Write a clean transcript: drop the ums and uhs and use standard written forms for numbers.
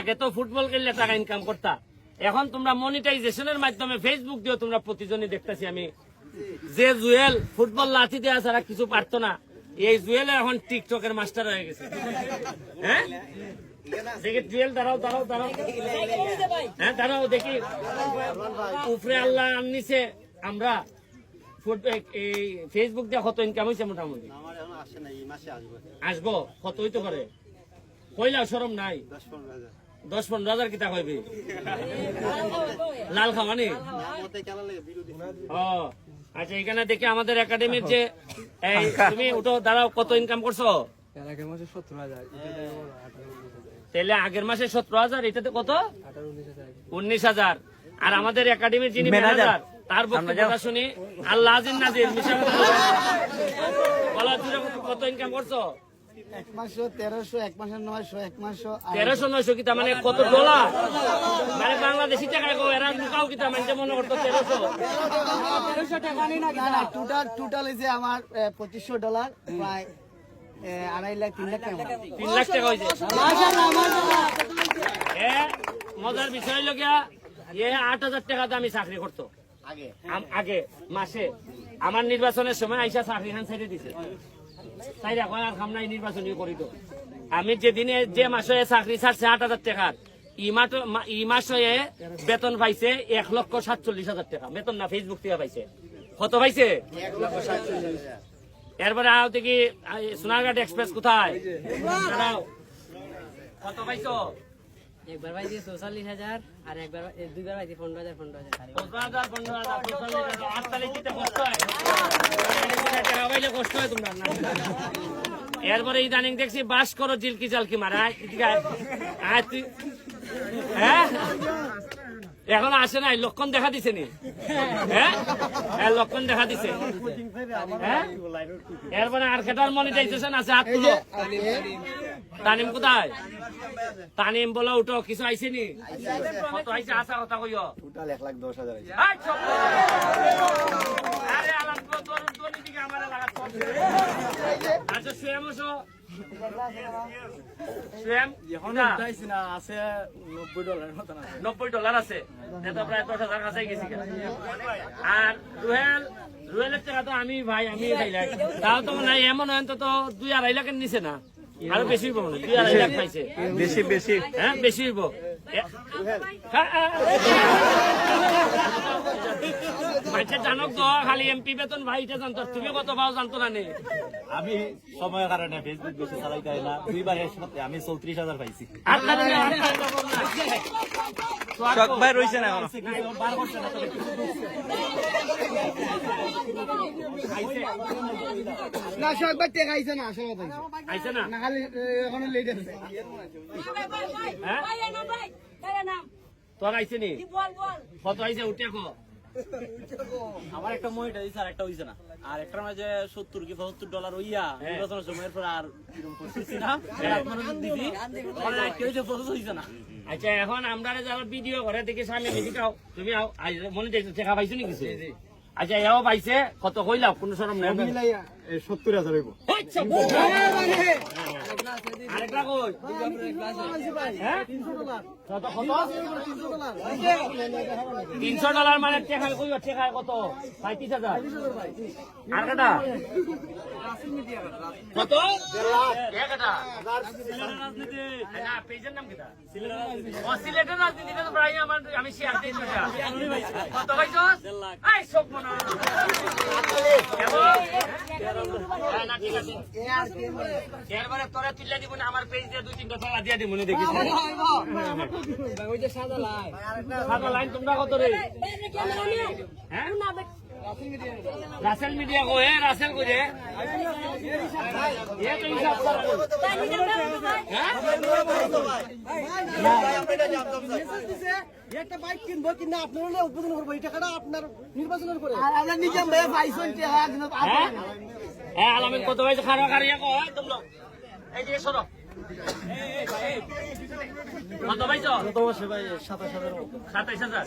আগে তো ফুটবল খেললে টাকা ইনকাম করতা, এখন তোমরা মনিটাইজেশনের মাধ্যমে ফেসবুক দিয়েও তোমরা প্রতিজনই দেখতেছি আমি। যে জুয়েল ফুটবল লাঠি দেওয়া ছাড়া কিছু পারতো না, এই জুয়েল এখন টিকটকের মাস্টার হয়ে গেছে। হ্যাঁ দেখি জুয়েল, দাঁড়াও দাঁড়াও দাঁড়াও, হ্যাঁ দাঁড়াও দেখি। উপরে আল্লাহ আননিছে, আমরা ফেসবুক দিয়ে কত ইনকাম হয়েছে মোটামুটি? আসবো কত হইতে পারে? কইলা সরম নাই? 10-15 হাজার কিতা কইবি? লাল খাওয়ানি? ও আচ্ছা, এখানে দেখি আমাদের একাডেমির যে তুমি উঠো, দাঁড়াও, কত ইনকাম করছো? তাহলে আগের মাসে 17,000, এটাতে কত? 19,000। আর আমাদের একাডেমির যিনি ম্যানেজার, তার বক্তব্য শুনি আল্লাহ আজিজ নাজির মিশা বলা, কত ইনকাম করছো? 1300 কিতা মানে কত ডলার? মানে বাংলাদেশি টাকা এরা লুকাও কিতা মানে মনে করতো 1300 টাকা না, টোটাল যে আমার $2500, প্রায় 2.5 লাখ 3 লাখ টাকা। 3 লাখ টাকা হয়েছে। মজার বিষয় হলো গিয়া, 8,000 টাকাতে আমি চাকরি করতো আগে মাসে। আমার নির্বাচনের সময় আইসা চাকরি খান ছেড়ে দিছে, তাই এখন আর খাম নাই, নির্বাচনী করি তো। আমি যেদিনে যে মাসে চাকরি ছাড়ছে 8,000 টাকার, ই মাসে বেতন পাইছে 1,47,000 টাকা বেতন, না ফেসবুক থেকে পাইছে। কত পাইছে? 1,47,000। এরপরে আও দেখি সোনারঘাট এক্সপ্রেস কোথায়, কত পাইছো? একবার পাইছি 44,000, আর একবার দুইবার পাইছি 15,000। 15,000 কষ্ট হয় তোমরা না। এরপরে ইদানিং দেখছি বাস করো জিলকি জালকি মারা। হ্যাঁ এখন আসে নাই, লক্ষণ দেখা দিছে নি? হ্যাঁ লক্ষণ দেখা দিছে। হ্যাঁ এরপরে আর খেটার মনিটাইজেশন আছে, হাত তুলো। তানিম কোথায়? তানিম বলো উঠো, কিছু আইসে নি? কত আইসে? আসা কথা কইও। টোটাল 1,10,000 আইছে। আরে আলাম তো তোর দিকে আমার লাগা তো। আচ্ছা সুয়েম ওসো, সুয়েম এখন উঠাইছি না, আছে $90 মতন আছে। $90 আছে, এটা প্রায় 10,000 কাছাই গেছি। আর রুয়েলের টাকা তো আমি ভাই আমি খাইলাম, তাও তো মানে এমন হয় তো 2-2.5 লাখের নিচে না, আরো বেশি হইব, 2-2.5 লাখ পাইছে। বেশি হ্যাঁ বেশি হইব। জানক তো খালি এমপি বেতন ভাই, এটা জানতো, তুমি কত পাও জানতো না নে? আমি সময়ের কারণে ফেসবুক বেশি চালাইতে হয় না, 2 বার আমি 34,000 পাইছি। শখ ভাই রইছে না, না শখ ভাই টাকা আইছে না, আসলে আইছে না, না খালি এখন লেট আছে। তোর আইছে নি? কত আইছে উঠে কো? আমার একটা মইটা দিছে, আর একটা হইছে না, আর একটা মাঝে 70 কি $75 হইয়া নির্বাচনের সময়ের পর আর কিরকম করতেছি না, মনোযোগ দিবি আর কেউ যে ফটো হইছে না। আচ্ছা এখন আমরা যারা ভিডিও করে দেখি সামনে দেখাও, তুমি মনে দেখছো টাকা পাইছো নি কিছু? আচ্ছা এও পাইছে, কত কইলা? কোন শরম নেই? 70,000 হইব। আরেকটা কই? হ্যাঁ কত? $300 মানে টাকা কই? টাকা কত? 35,000। আর কাটা কত? একটা না, পেজের নাম কিটা? সিলেটের রাজনীতিটা তো প্রায় আমি শেয়ার দিই। কত পাইছো? এই সব মনে হয় না, ঠিক আছে। এরপরে তোরা তুলে দিব না, আমার পেজ দিয়ে 2-3টা তালা দিয়ে দিব না, দেখিস সাদা লাইন। তোমরা কত রে? হ্যাঁ রাসেল মিডিয়া কো? রাসেল কো রে? তো হিসাব করো। একটা বাইক কিনবো, কিনা আপনার উদ্বোধন করবো, এই টাকাটা আপনার নির্বাচনের করে আমরা নিজে পাইছেন। হ্যাঁ আলামিন কত পাইছে? খারো খারিয়া কো তোমরা, এই যে সরো। কত পাইছো? 27,000। 27,000।